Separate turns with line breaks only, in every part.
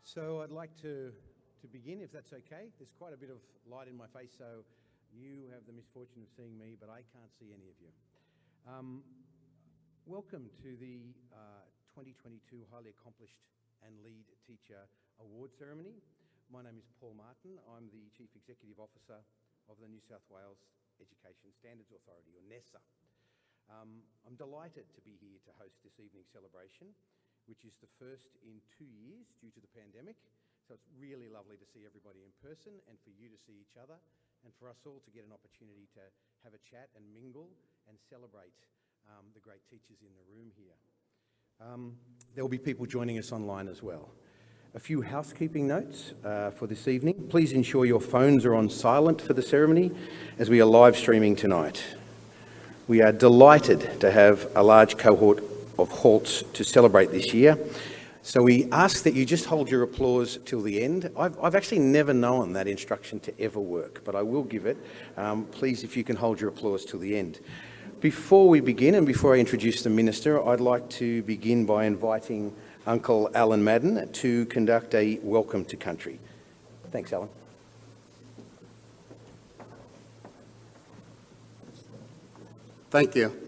So I'd like to begin, if that's okay. There's quite a bit of light in my face, so you have the misfortune of seeing me, but I can't see any of you. Welcome to the 2022 Highly Accomplished and Lead Teacher Award Ceremony. My name is Paul Martin. I'm the Chief Executive Officer of the New South Wales Education Standards Authority, or NESA. I'm delighted to be here to host this evening's celebration, which is the first in 2 years due to the pandemic. So it's really lovely to see everybody in person and for you to see each other and for us all to get an opportunity to have a chat and mingle and celebrate the great teachers in the room here. There will be people joining us online as well. A few housekeeping notes for this evening. Please ensure your phones are on silent for the ceremony as we are live streaming tonight. We are delighted to have a large cohort of halts to celebrate this year. So we ask that you just hold your applause till the end. I've actually never known that instruction to ever work, but I will give it. Please, if you can hold your applause till the end. Before we begin and before I introduce the Minister, I'd like to begin by inviting Uncle Alan Madden to conduct a welcome to country. Thanks, Alan.
Thank you.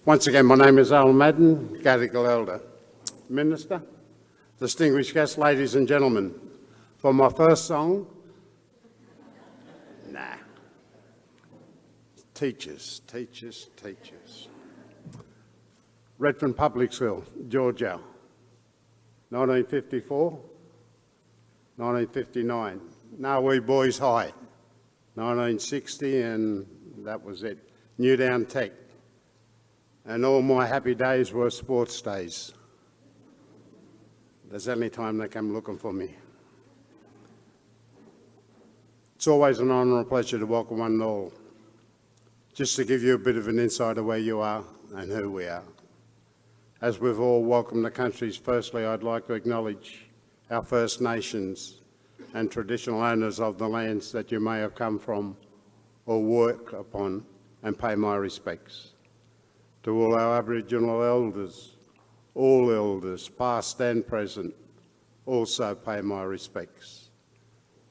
Once again, my name is Alan Madden, Gadigal Elder. Minister, distinguished guests, ladies and gentlemen, for my first song, Teachers. Redfern Public School, Georgia, 1954, 1959. Narwee Boys High, 1960, and that was it. Newdown Tech. And all my happy days were sports days. There's any time they come looking for me. It's always an honour and pleasure to welcome one and all. Just to give you a bit of an insight of where you are and who we are. As we've all welcomed the countries, firstly I'd like to acknowledge our First Nations and traditional owners of the lands that you may have come from or work upon, and pay my respects. To all our Aboriginal elders, all elders, past and present, also pay my respects.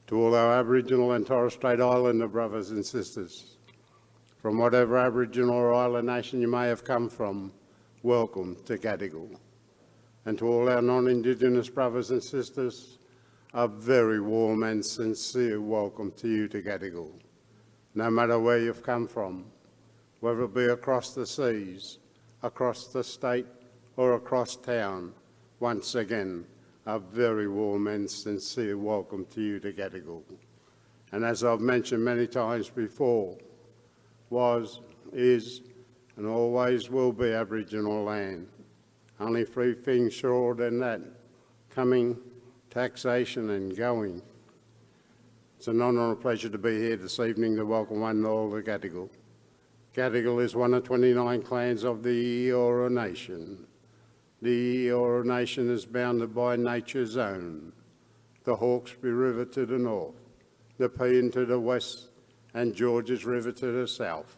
To all our Aboriginal and Torres Strait Islander brothers and sisters, from whatever Aboriginal or Island nation you may have come from, welcome to Gadigal. And to all our non-Indigenous brothers and sisters, a very warm and sincere welcome to you to Gadigal. No matter where you've come from, whether it be across the seas, across the state, or across town, once again, a very warm and sincere welcome to you to Gadigal. And as I've mentioned many times before, was, is, and always will be Aboriginal land. Only three things surer than that: coming, taxation and going. It's an honour and a pleasure to be here this evening to welcome one and all to Gadigal. Gadigal is one of 29 clans of the Eora Nation. The Eora Nation is bounded by nature's own, the Hawkesbury River to the north, the Peene to the west, and Georges River to the south.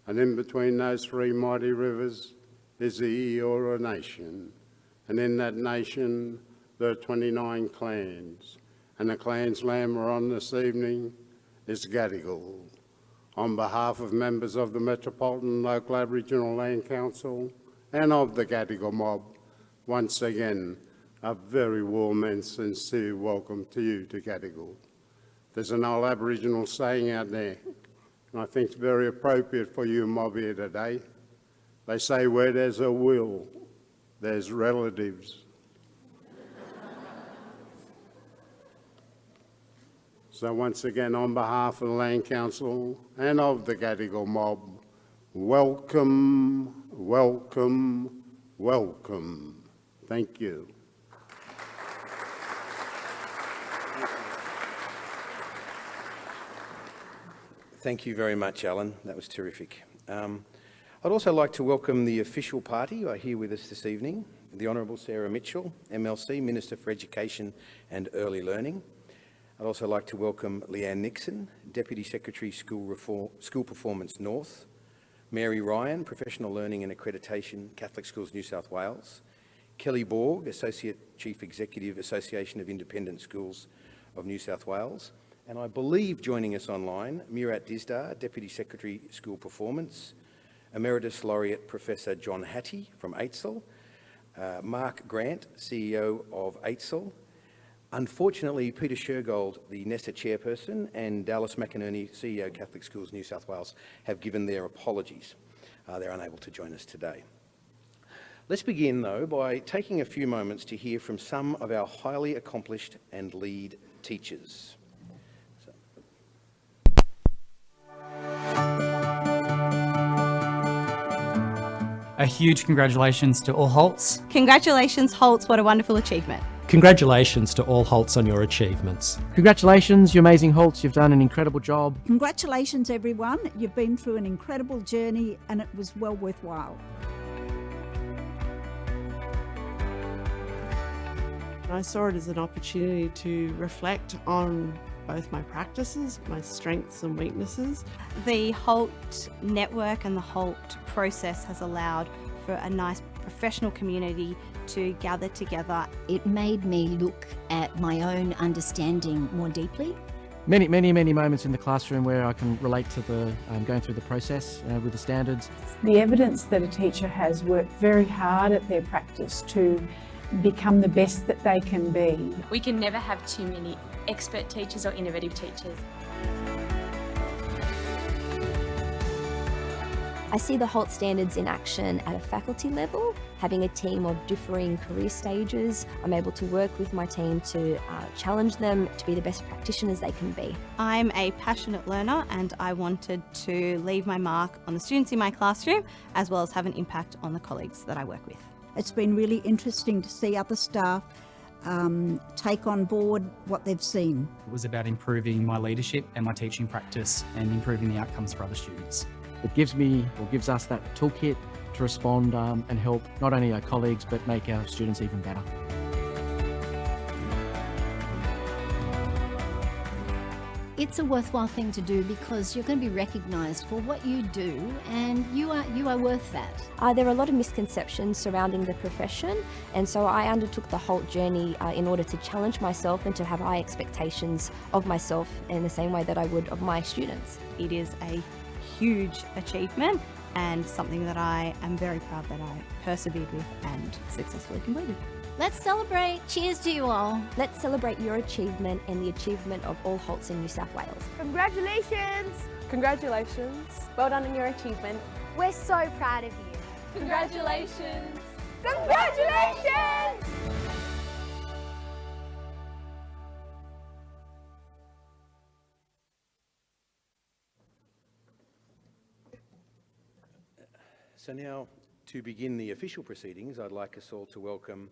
And in between those three mighty rivers is the Eora Nation. And in that nation, there are 29 clans. And the clan's land we're on this evening is Gadigal. On behalf of members of the Metropolitan Local Aboriginal Land Council and of the Gadigal mob, once again, a very warm and sincere welcome to you to Gadigal. There's an old Aboriginal saying out there, and I think it's very appropriate for you mob here today. They say, where there's a will, there's relatives. So once again, on behalf of the Land Council and of the Gadigal mob, welcome, welcome, welcome. Thank you.
Thank you very much, Alan. That was terrific. I'd also like to welcome the official party who are here with us this evening, the Honourable Sarah Mitchell, MLC, Minister for Education and Early Learning. I'd also like to welcome Leanne Nixon, Deputy Secretary, School Performance North, Mary Ryan, Professional Learning and Accreditation, Catholic Schools New South Wales, Kelly Borg, Associate Chief Executive, Association of Independent Schools of New South Wales. And I believe joining us online, Murat Dizdar, Deputy Secretary, School Performance, Emeritus Laureate Professor John Hattie from AITSL, Mark Grant, CEO of AITSL. Unfortunately, Peter Shergold, the NESA chairperson, and Dallas McInerney, CEO Catholic Schools New South Wales, have given their apologies. They're unable to join us today. Let's begin, though, by taking a few moments to hear from some of our highly accomplished and lead teachers.
A huge congratulations to all Holts.
Congratulations, Holts, what a wonderful achievement.
Congratulations to all Holts on your achievements.
Congratulations, you amazing Holts, you've done an incredible job.
Congratulations everyone, you've been through an incredible journey and it was well worthwhile.
I saw it as an opportunity to reflect on both my practices, my strengths and weaknesses.
The Holt network and the Holt process has allowed for a nice professional community to gather together.
It made me look at my own understanding more deeply.
Many moments in the classroom where I can relate to the going through the process with the standards.
The evidence that a teacher has worked very hard at their practice to become the best that they can be.
We can never have too many expert teachers or innovative teachers.
I see the Holt standards in action at a faculty level, having a team of differing career stages. I'm able to work with my team to challenge them to be the best practitioners they can be.
I'm a passionate learner and I wanted to leave my mark on the students in my classroom as well as have an impact on the colleagues that I work with.
It's been really interesting to see other staff take on board what they've seen.
It was about improving my leadership and my teaching practice and improving the outcomes for other students.
It gives us that toolkit to respond and help not only our colleagues but make our students even better.
It's a worthwhile thing to do because you're going to be recognised for what you do and you are worth that. There are a lot of misconceptions surrounding the profession, and so I undertook the Holt journey in order to challenge myself and to have high expectations of myself in the same way that I would of my students.
It is a huge achievement and something that I am very proud that I persevered with and successfully completed.
Let's celebrate. Cheers to you all. Let's celebrate your achievement and the achievement of all Holts in New South Wales.
Congratulations! Congratulations. Well done on your achievement.
We're so proud of you.
Congratulations!
Congratulations!
So now, to begin the official proceedings, I'd like us all to welcome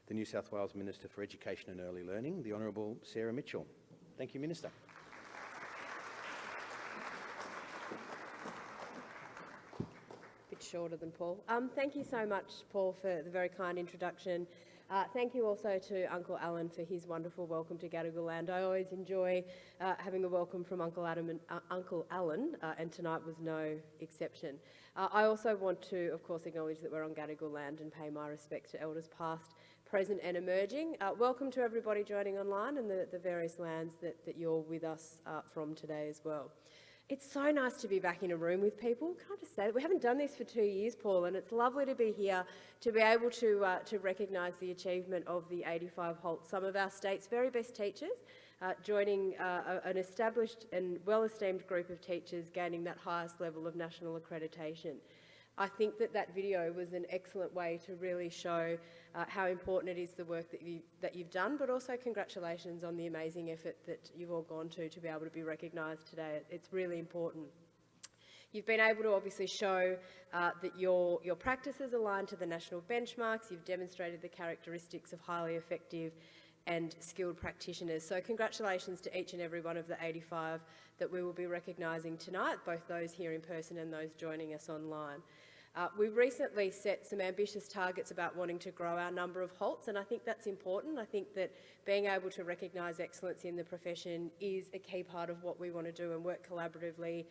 the New South Wales Minister for Education and Early Learning, the Honourable Sarah Mitchell. Thank you, Minister.
A bit shorter than Paul. Thank you so much, Paul, for the very kind introduction. Thank you also to Uncle Alan for his wonderful welcome to Gadigal Land. I always enjoy having a welcome from Uncle Alan, and tonight was no exception. I also want to, of course, acknowledge that we're on Gadigal Land and pay my respect to Elders past, present and emerging. Welcome to everybody joining online and the various lands that you're with us from today as well. It's so nice to be back in a room with people. Can I just say that we haven't done this for 2 years, Paul, and it's lovely to be here to be able to recognise the achievement of the 85 Holt, some of our state's very best teachers, joining an established and well-esteemed group of teachers gaining that highest level of national accreditation. I think that video was an excellent way to really show how important it is, the work that you've done, but also congratulations on the amazing effort that you've all gone to be able to be recognised today. It's really important. You've been able to obviously show that your practices align to the national benchmarks. You've demonstrated the characteristics of highly effective and skilled practitioners. So congratulations to each and every one of the 85 that we will be recognising tonight, both those here in person and those joining us online. We've recently set some ambitious targets about wanting to grow our number of HALTs, and I think that's important. I think that being able to recognise excellence in the profession is a key part of what we want to do and work collaboratively,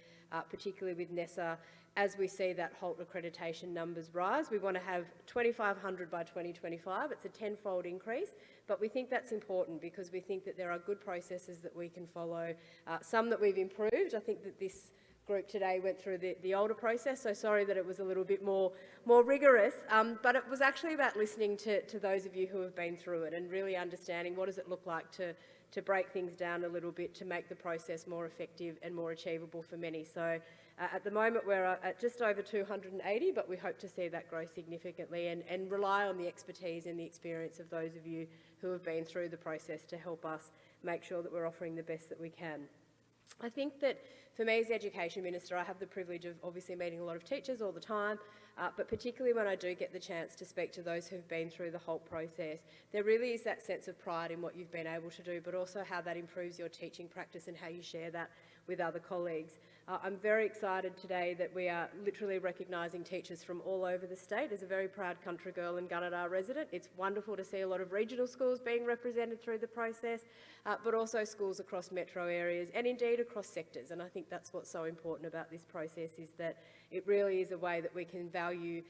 particularly with NESA, as we see that HALT accreditation numbers rise. We want to have 2,500 by 2025. It's a 10-fold increase, but we think that's important because we think that there are good processes that we can follow, some that we've improved. I think that this group today went through the older process, so sorry that it was a little bit more rigorous, but it was actually about listening to those of you who have been through it and really understanding what does it look like to break things down a little bit to make the process more effective and more achievable for many. So at the moment we're at just over 280, but we hope to see that grow significantly and rely on the expertise and the experience of those of you who have been through the process to help us make sure that we're offering the best that we can. I think that for me as the Education Minister, I have the privilege of obviously meeting a lot of teachers all the time, but particularly when I do get the chance to speak to those who've been through the HALT process, there really is that sense of pride in what you've been able to do, but also how that improves your teaching practice and how you share that with other colleagues. I'm very excited today that we are literally recognising teachers from all over the state. As a very proud country girl and Gunnedah resident, it's wonderful to see a lot of regional schools being represented through the process, but also schools across metro areas and indeed across sectors. And I think that's what's so important about this process, is that it really is a way that we can value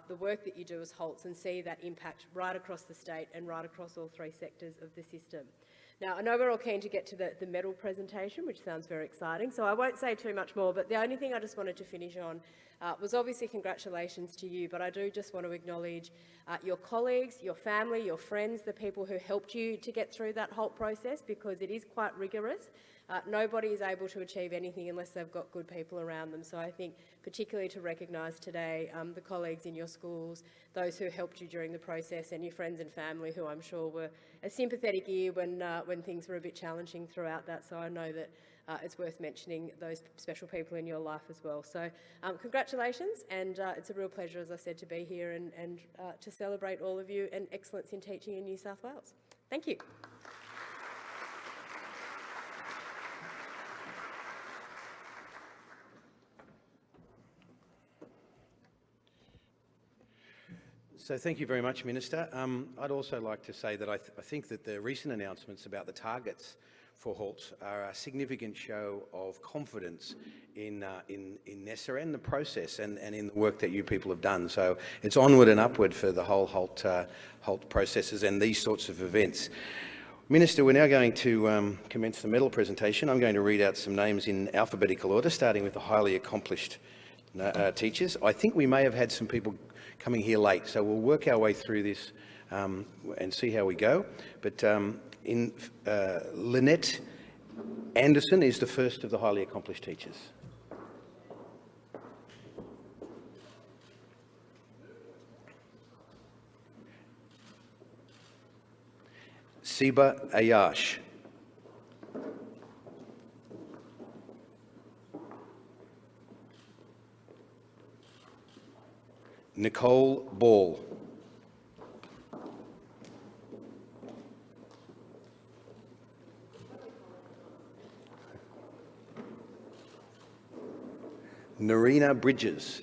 the work that you do as HALTs and see that impact right across the state and right across all three sectors of the system. Now, I know we're all keen to get to the medal presentation, which sounds very exciting, so I won't say too much more, but the only thing I just wanted to finish on was obviously congratulations to you, but I do just want to acknowledge your colleagues, your family, your friends, the people who helped you to get through that HALT process, because it is quite rigorous. Nobody is able to achieve anything unless they've got good people around them. So I think particularly to recognise today the colleagues in your schools, those who helped you during the process, and your friends and family who I'm sure were a sympathetic ear when things were a bit challenging throughout that. So I know that it's worth mentioning those special people in your life as well. So congratulations, and it's a real pleasure, as I said, to be here and to celebrate all of you and excellence in teaching in New South Wales. Thank you.
So thank you very much, Minister. I'd also like to say that I think that the recent announcements about the targets for HALTs are a significant show of confidence in NESA and the process and in the work that you people have done. So it's onward and upward for the whole HALT processes and these sorts of events. Minister, we're now going to commence the medal presentation. I'm going to read out some names in alphabetical order, starting with the highly accomplished teachers. I think we may have had some people coming here late, so we'll work our way through this and see how we go. But Lynette Anderson is the first of the highly accomplished teachers. Siba Ayash. Nicole Ball. Narina Bridges.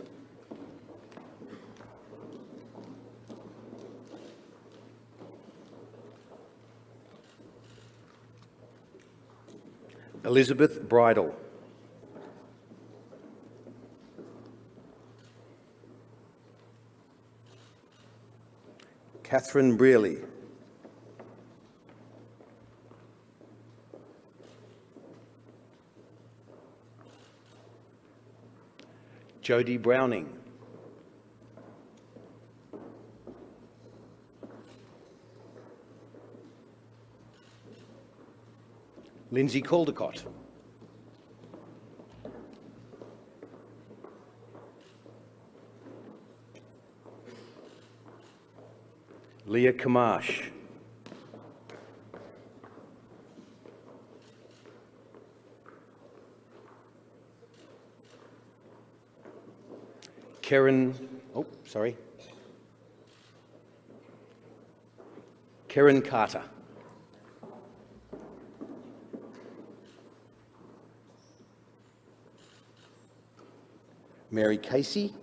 Elizabeth Bridle. Catherine Brearley. Jodie Browning. Lindsay Caldecott. Leah Kamash. Karen Carter. Mary Casey.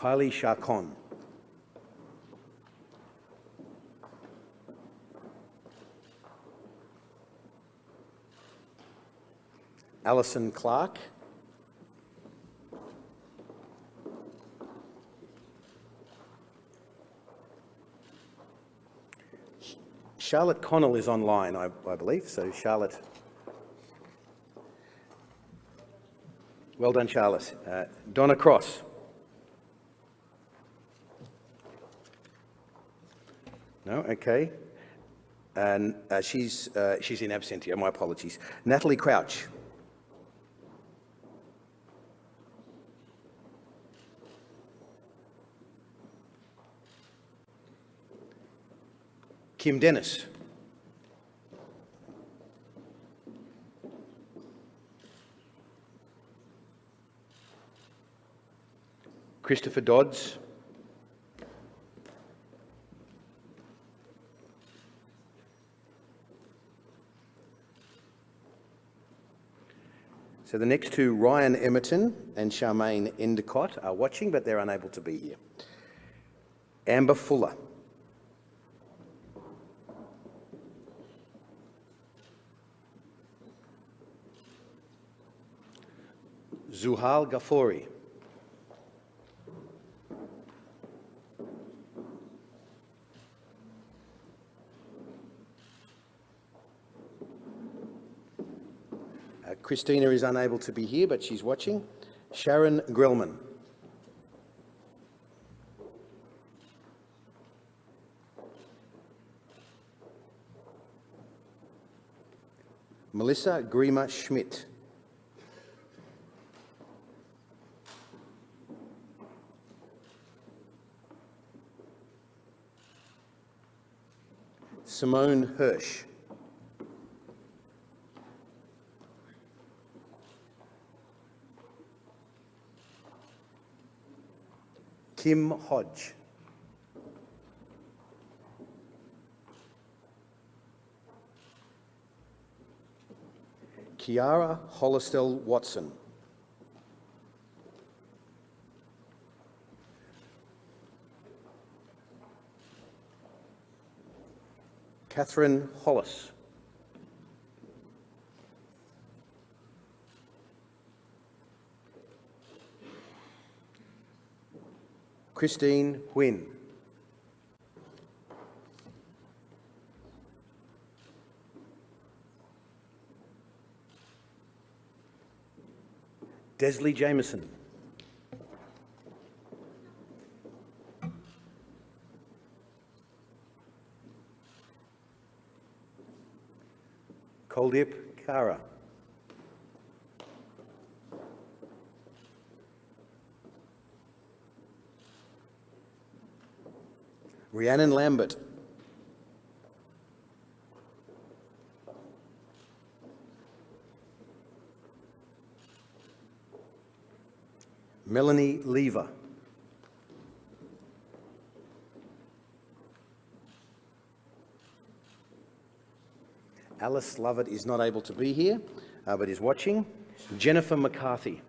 Kylie Charcon. Alison Clark. Charlotte Connell is online, I believe. So Charlotte. Well done, Charlotte. Donna Cross. No, okay. And she's in absentia, my apologies. Natalie Crouch. Kim Dennis. Christopher Dodds. So the next two, Ryan Emerton and Charmaine Endicott, are watching, but they're unable to be here. Amber Fuller. Zuhal Ghafouri. Christina is unable to be here, but she's watching. Sharon Grellman. Melissa Grima Schmidt. Simone Hirsch. Kim Hodge. Kiara Hollistel Watson. Catherine Hollis. Christine Huynh. Desley Jameson. Kuldip Kara. Rhiannon Lambert. Melanie Lever. Alice Lovett is not able to be here, but is watching. Jennifer McCarthy.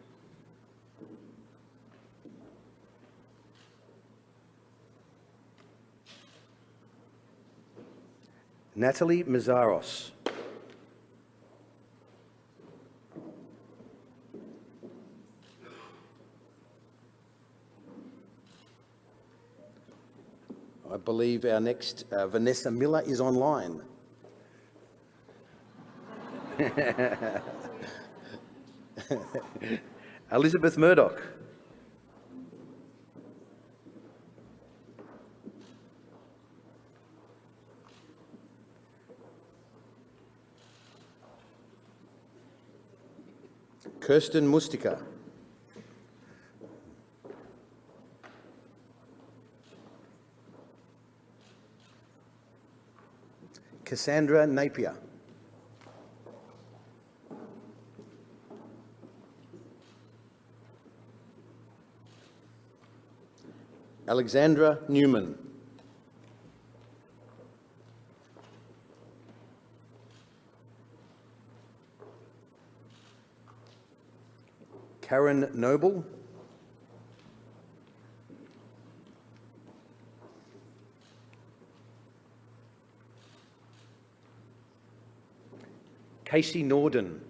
Natalie Mazaros. I believe our next, Vanessa Miller, is online. Elizabeth Murdoch. Kirsten Mustika. Cassandra Napier. Alexandra Newman. Karen Noble. Casey Norden.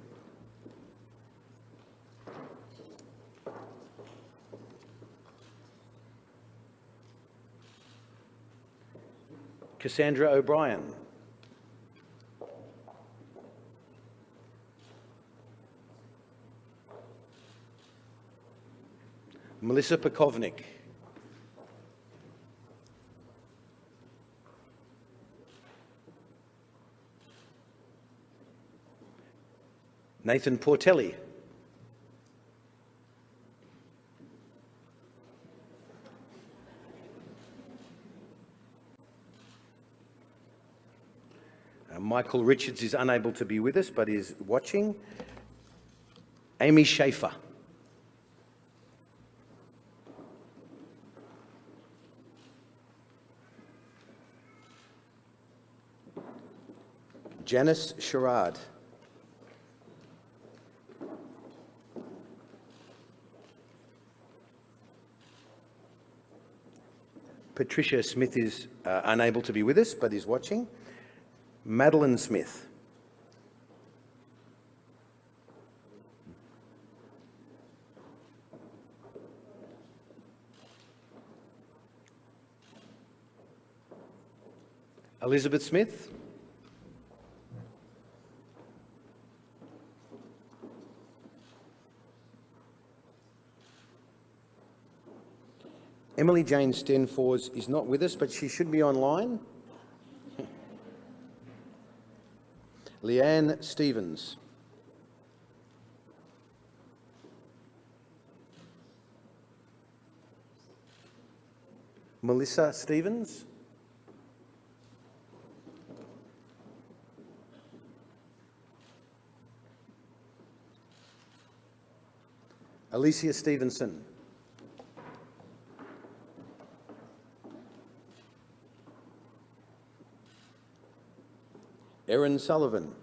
Cassandra O'Brien. Melissa Pekovnik. Nathan Portelli. Michael Richards is unable to be with us but is watching. Amy Schaefer. Janice Sherrard. Patricia Smith is unable to be with us but is watching. Madeline Smith. Elizabeth Smith. Emily Jane Stenfors is not with us, but she should be online. Leanne Stevens. Melissa Stevens. Alicia Stevenson. Erin Sullivan.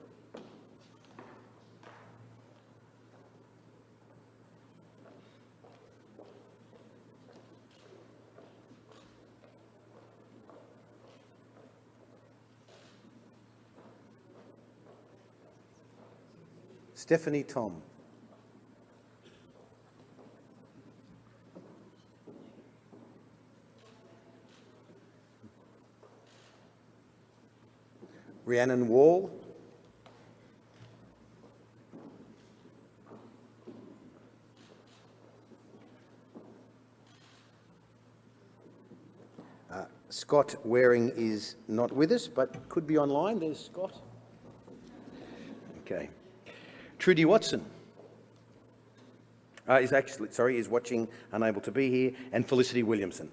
Stephanie Tom. Rhiannon Wall. Scott Waring is not with us, but could be online. There's Scott. Okay. Trudy Watson is watching, unable to be here, and Felicity Williamson.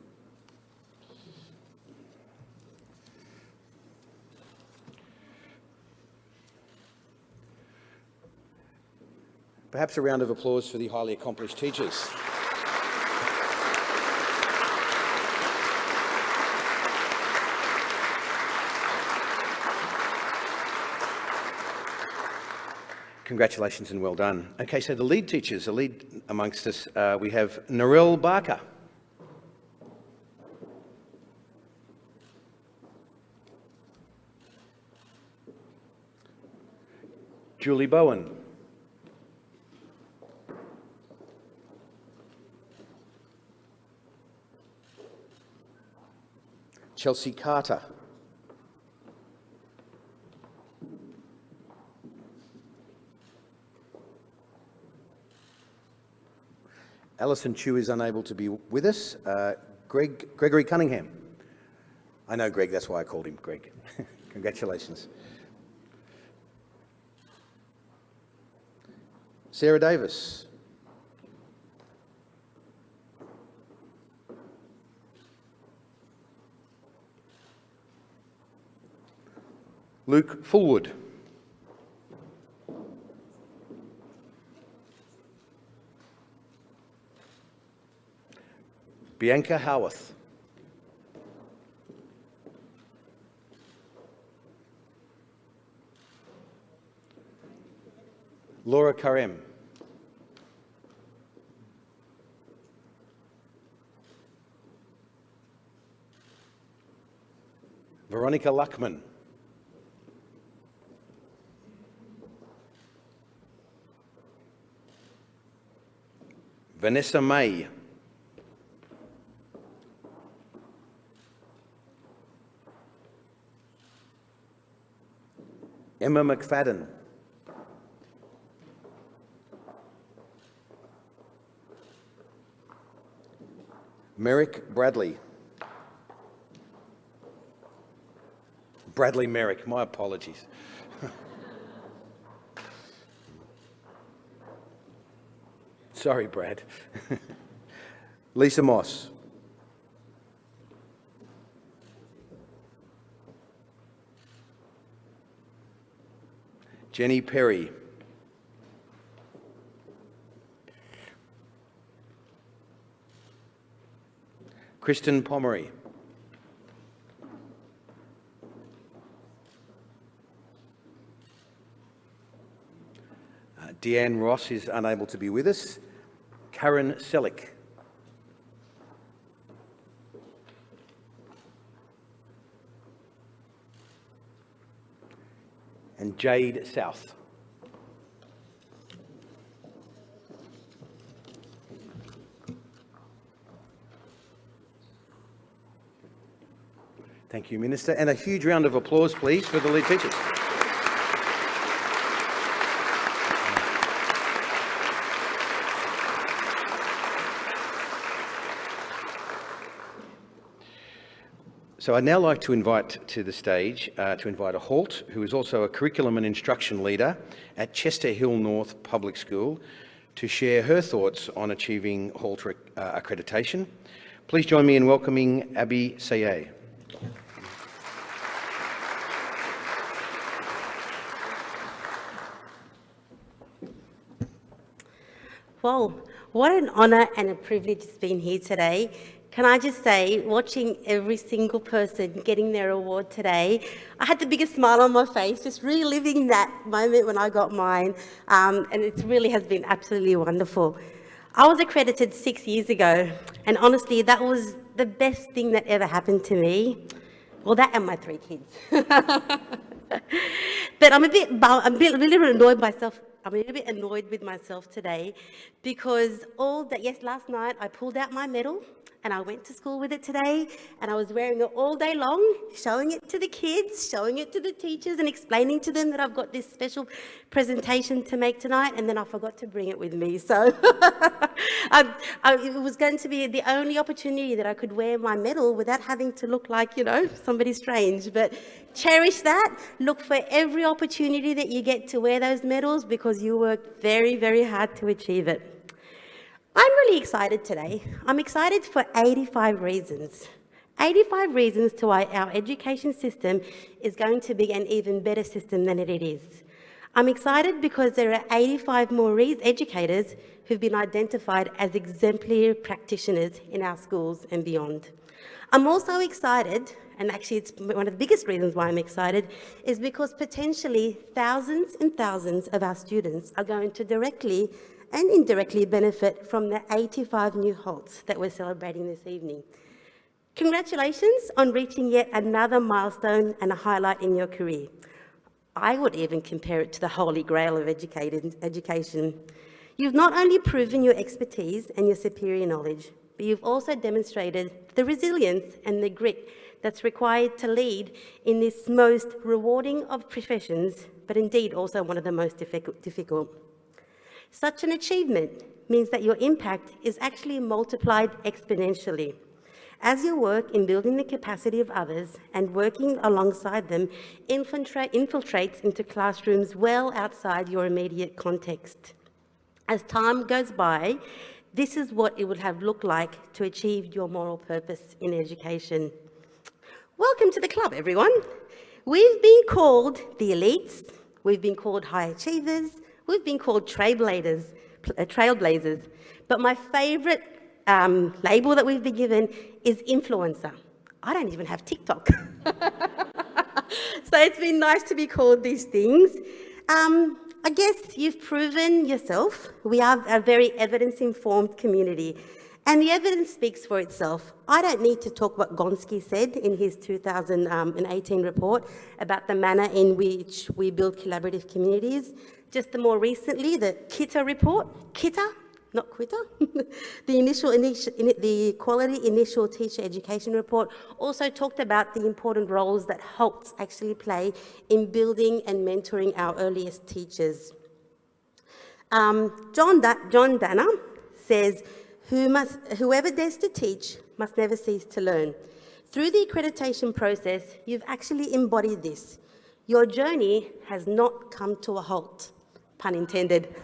Perhaps a round of applause for the highly accomplished teachers. Congratulations and well done. Okay, so the lead teachers, the lead amongst us, we have Narelle Barker. Julie Bowen. Chelsea Carter. Alison Chu is unable to be with us. Gregory Cunningham. I know Greg, that's why I called him Greg. Congratulations. Sarah Davis. Luke Fullwood. Bianca Howarth. Laura Karem. Veronica Luckman. Vanessa May. Emma McFadden. Merrick Bradley. Bradley Merrick, my apologies. Sorry, Brad. Lisa Moss. Jenny Perry. Kristen Pomery. Deanne Ross is unable to be with us. Karen Selick. And Jade South. Thank you, Minister. And a huge round of applause, please, for the lead teachers. So I'd now like to invite to the stage, a Holt, who is also a curriculum and instruction leader at Chester Hill North Public School, to share her thoughts on achieving Holt accreditation. Please join me in welcoming Abby Sayeh.
Wow, what an honour and a privilege it's been here today. Can I just say, watching every single person getting their award today, I had the biggest smile on my face, just reliving that moment when I got mine, and it really has been absolutely wonderful. I was accredited 6 years ago, and honestly, that was the best thing that ever happened to me. Well, that and my 3 kids. But I'm a little bit annoyed myself. I'm a little bit annoyed with myself today because last night I pulled out my medal and I went to school with it today, and I was wearing it all day long, showing it to the kids, showing it to the teachers and explaining to them that I've got this special presentation to make tonight, and then I forgot to bring it with me. So it was going to be the only opportunity that I could wear my medal without having to look like, somebody strange. But cherish that. Look for every opportunity that you get to wear those medals because you worked very, very hard to achieve it. I'm really excited today. I'm excited for 85 reasons. 85 reasons to why our education system is going to be an even better system than it is. I'm excited because there are 85 more educators who've been identified as exemplary practitioners in our schools and beyond. I'm also excited, and actually it's one of the biggest reasons why I'm excited, is because potentially thousands and thousands of our students are going to directly and indirectly benefit from the 85 new Holts that we're celebrating this evening. Congratulations on reaching yet another milestone and a highlight in your career. I would even compare it to the holy grail of education. You've not only proven your expertise and your superior knowledge, but you've also demonstrated the resilience and the grit that's required to lead in this most rewarding of professions, but indeed also one of the most difficult. Such an achievement means that your impact is actually multiplied exponentially. As your work in building the capacity of others and working alongside them infiltrates into classrooms well outside your immediate context. As time goes by, this is what it would have looked like to achieve your moral purpose in education. Welcome to the club, everyone. We've been called the elites, we've been called high achievers, we've been called trailblazers, but my favourite label that we've been given is influencer. I don't even have TikTok. So it's been nice to be called these things. I guess you've proven yourself. We are a very evidence-informed community, and the evidence speaks for itself. I don't need to talk what Gonski said in his 2018 report about the manner in which we build collaborative communities. Just more recently, the KITA report. KITA, not quitter. The Quality Initial Teacher Education Report also talked about the important roles that HALTs actually play in building and mentoring our earliest teachers. John Dana says, whoever dares to teach must never cease to learn. Through the accreditation process, you've actually embodied this. Your journey has not come to a halt, pun intended.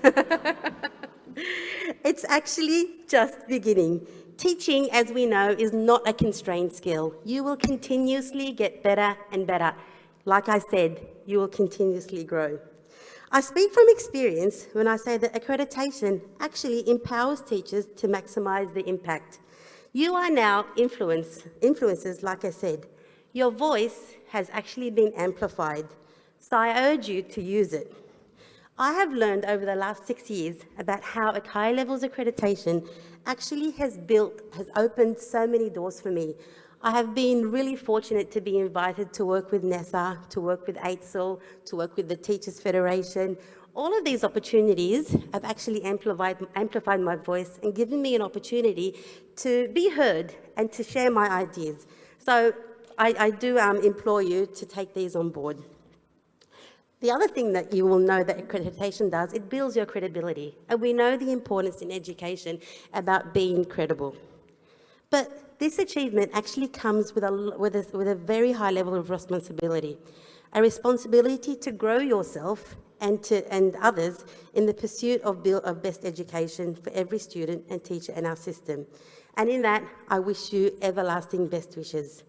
It's actually just beginning. Teaching, as we know, is not a constrained skill. You will continuously get better and better. Like I said, you will continuously grow. I speak from experience when I say that accreditation actually empowers teachers to maximise the impact. You are now influencers, like I said. Your voice has actually been amplified, so I urge you to use it. I have learned over the last 6 years about how a high levels accreditation actually has opened so many doors for me. I have been really fortunate to be invited to work with NESA, to work with AITSL, to work with the Teachers Federation. All of these opportunities have actually amplified my voice and given me an opportunity to be heard and to share my ideas. So I do implore you to take these on board. The other thing that you will know that accreditation does, it builds your credibility. And we know the importance in education about being credible. But this achievement actually comes with a very high level of responsibility. A responsibility to grow yourself and others in the pursuit of best education for every student and teacher in our system. And in that, I wish you everlasting best wishes.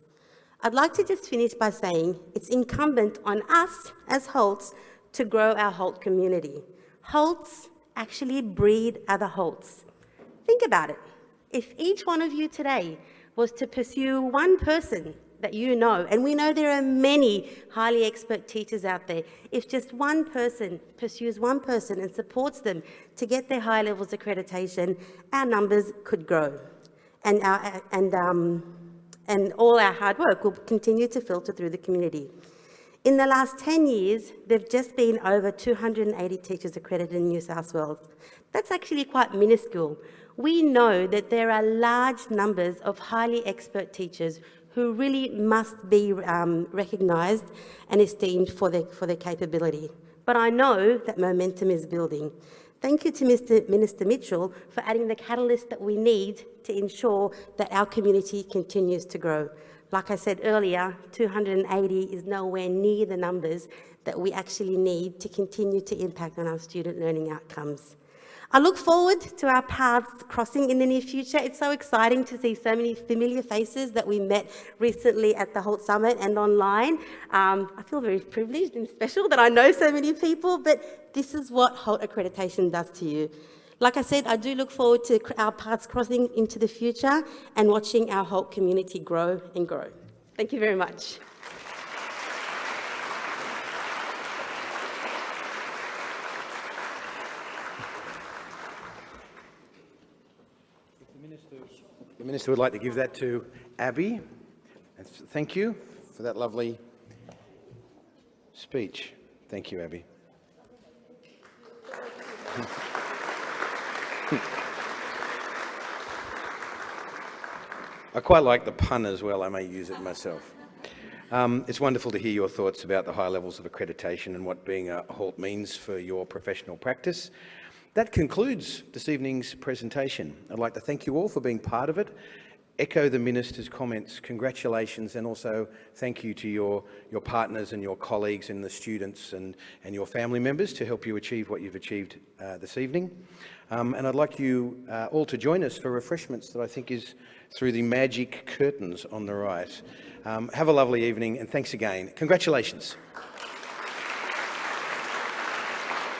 I'd like to just finish by saying it's incumbent on us as HALTs to grow our HALT community. HALTs actually breed other HALTs. Think about it. If each one of you today was to pursue one person that you know, and we know there are many highly expert teachers out there, if just one person pursues one person and supports them to get their high levels accreditation, our numbers could grow. And all our hard work will continue to filter through the community. In the last 10 years, there have just been over 280 teachers accredited in New South Wales. That's actually quite minuscule. We know that there are large numbers of highly expert teachers who really must be recognised and esteemed for their capability. But I know that momentum is building. Thank you to Minister Mitchell for adding the catalyst that we need to ensure that our community continues to grow. Like I said earlier, 280 is nowhere near the numbers that we actually need to continue to impact on our student learning outcomes. I look forward to our paths crossing in the near future. It's so exciting to see so many familiar faces that we met recently at the HALT Summit and online. I feel very privileged and special that I know so many people, but this is what HALT accreditation does to you. Like I said, I do look forward to our paths crossing into the future and watching our HALT community grow and grow. Thank you very much.
The Minister would like to give that to Abby. And thank you for that lovely speech. Thank you, Abby. I quite like the pun as well. I may use it myself. It's wonderful to hear your thoughts about the high levels of accreditation and what being a HALT means for your professional practice. That concludes this evening's presentation. I'd like to thank you all for being part of it, echo the Minister's comments, congratulations, and also thank you to your partners and your colleagues and the students and your family members to help you achieve what you've achieved this evening. And I'd like you all to join us for refreshments that I think is through the magic curtains on the right. Have a lovely evening and thanks again. Congratulations.